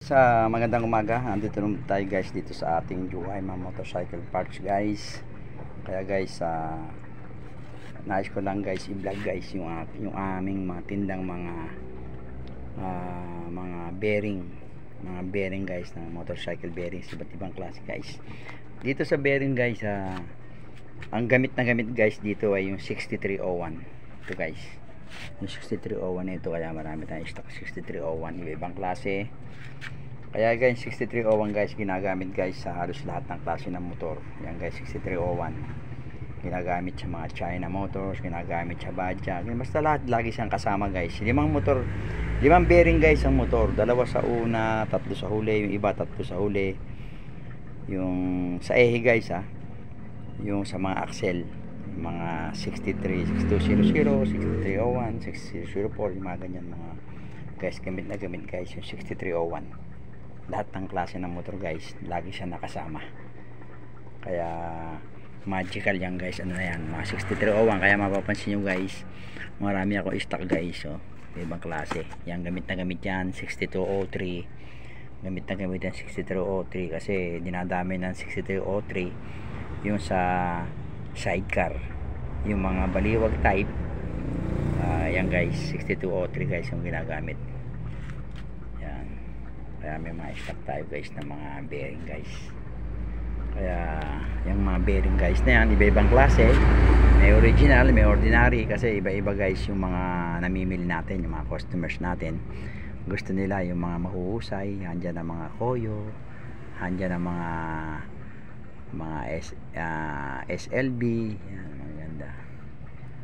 Magandang umaga. Nandito naman tayo guys dito sa ating Juhaima Motorcycle Parts guys. Kaya guys, nais ko lang guys i-vlog guys yung aming mga tindang mga bearing guys ng motorcycle bearings, iba't ibang klase guys. Dito sa bearing guys, ang gamit na gamit guys dito ay yung 6301. Ito guys, yung 6301 na ito, kaya marami tayong stock 6301, iba-ibang klase. Kaya guys, 6301 guys ginagamit guys sa halos lahat ng klase ng motor. Yan guys, 6301 ginagamit sa mga China motors, ginagamit sa Badja, basta lahat, lagi siyang kasama guys. Limang bearing guys ang motor, dalawa sa una, tatlo sa huli, yung iba tatlo sa huli. Yung sa ehe guys, yung sa mga axle, yung mga 63, 6200, 6301, 6004, yung mga ganyan mga guys, gamit na gamit guys yung 6301. Lahat ng klase ng motor guys, lagi siya nakasama. Kaya magical yan guys, ano na yan, mga 6301. Kaya mapapansin nyo guys, marami ako stock guys, ibang klase. Yan, gamit na gamit yan, 6203, gamit na gamit yan 6303, kasi dinadami ng 6303 yung sa sidecar, yung mga baliwag type. Yan guys, 6203 guys yung ginagamit. Yan, kaya may mga stock tayo guys ng mga bearing guys. Kaya yung mga bearing guys na yan, iba-ibang klase, may original, may ordinary, kasi iba-iba guys yung mga namimili natin, yung mga customers natin. Gusto nila yung mga mahuhusay, handyan ang mga Koyo, handyan ang mga SLB, yan, maganda.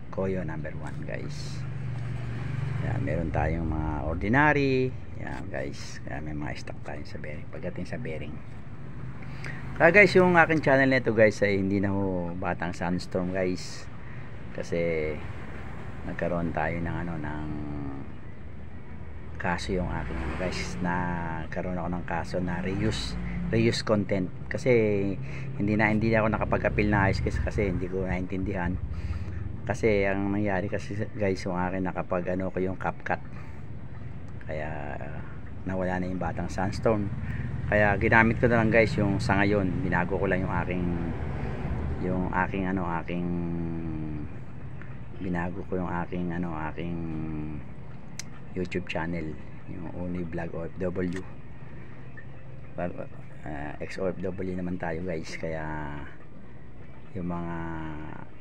Koyo number 1 guys. Yan, meron tayong mga ordinary, yan guys. Kaya may mga stock tayo sa bearing, pagdating sa bearing. Kaya guys, yung aking channel nito guys ay hindi na ho batang sandstorm guys, kasi nagkaroon tayo ng ng kaso yung aking guys, nagkaroon ako ng kaso na reuse content, kasi hindi ako nakapag-appeal na ayos kasi hindi ko naintindihan. Kasi ang nangyari kasi guys, yung akin nakapag ko yung CapCut, kaya nawala na yung batang sandstorm. Kaya ginamit ko na lang guys yung sa ngayon, binago ko lang yung aking YouTube channel, yung Uni Vlog OFW. Ex-OFW naman tayo guys, kaya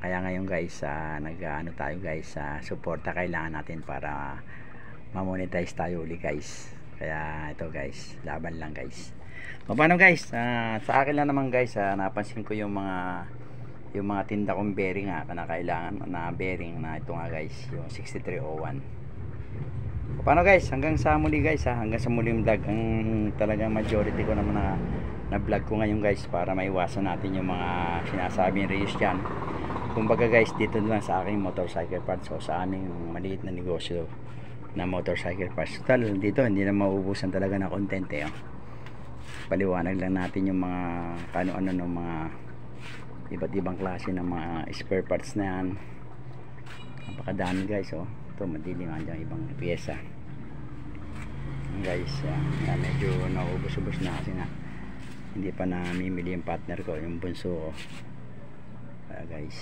ngayon guys, tayo guys, suporta kailangan natin para ma-monetize tayo uli guys. Kaya ito guys, laban lang guys. Paano guys, sa akin lang naman guys, napansin ko yung mga tinda kong bearing na kailangan na bearing na ito nga guys, yung 6301. Paano guys, hanggang sa muli guys, hanggang sa muling vlog. Ang talagang majority ko naman na vlog ko ngayon guys, para maiwasan natin yung mga sinasabing reuse dyan. Kumbaga guys, dito lang sa aking motorcycle parts, o sa aming maliit na negosyo na motorcycle parts. Total, dito hindi na mauubusan talaga ng content paliwanag lang natin yung mga ano-ano ng mga iba't ibang klase ng mga spare parts na yan. Napakadami guys, ito madilim, andyan ibang pyesa guys. Medyo naubos-ubos na kasi hindi pa namimili yung partner ko, yung bunso ko. Guys,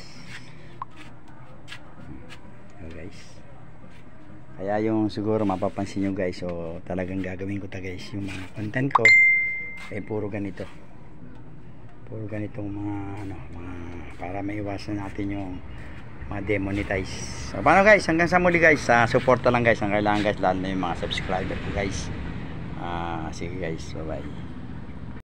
guys, kaya yung siguro mapapansin nyo guys, talagang gagawin ko guys, yung mga content ko ay puro ganitong mga para maiwasan natin yung ma-demonetize. So paano guys, hanggang sa muli guys, suporta lang guys ang kailangan guys, lalo na yung mga subscriber ko guys. Sige guys, bye bye.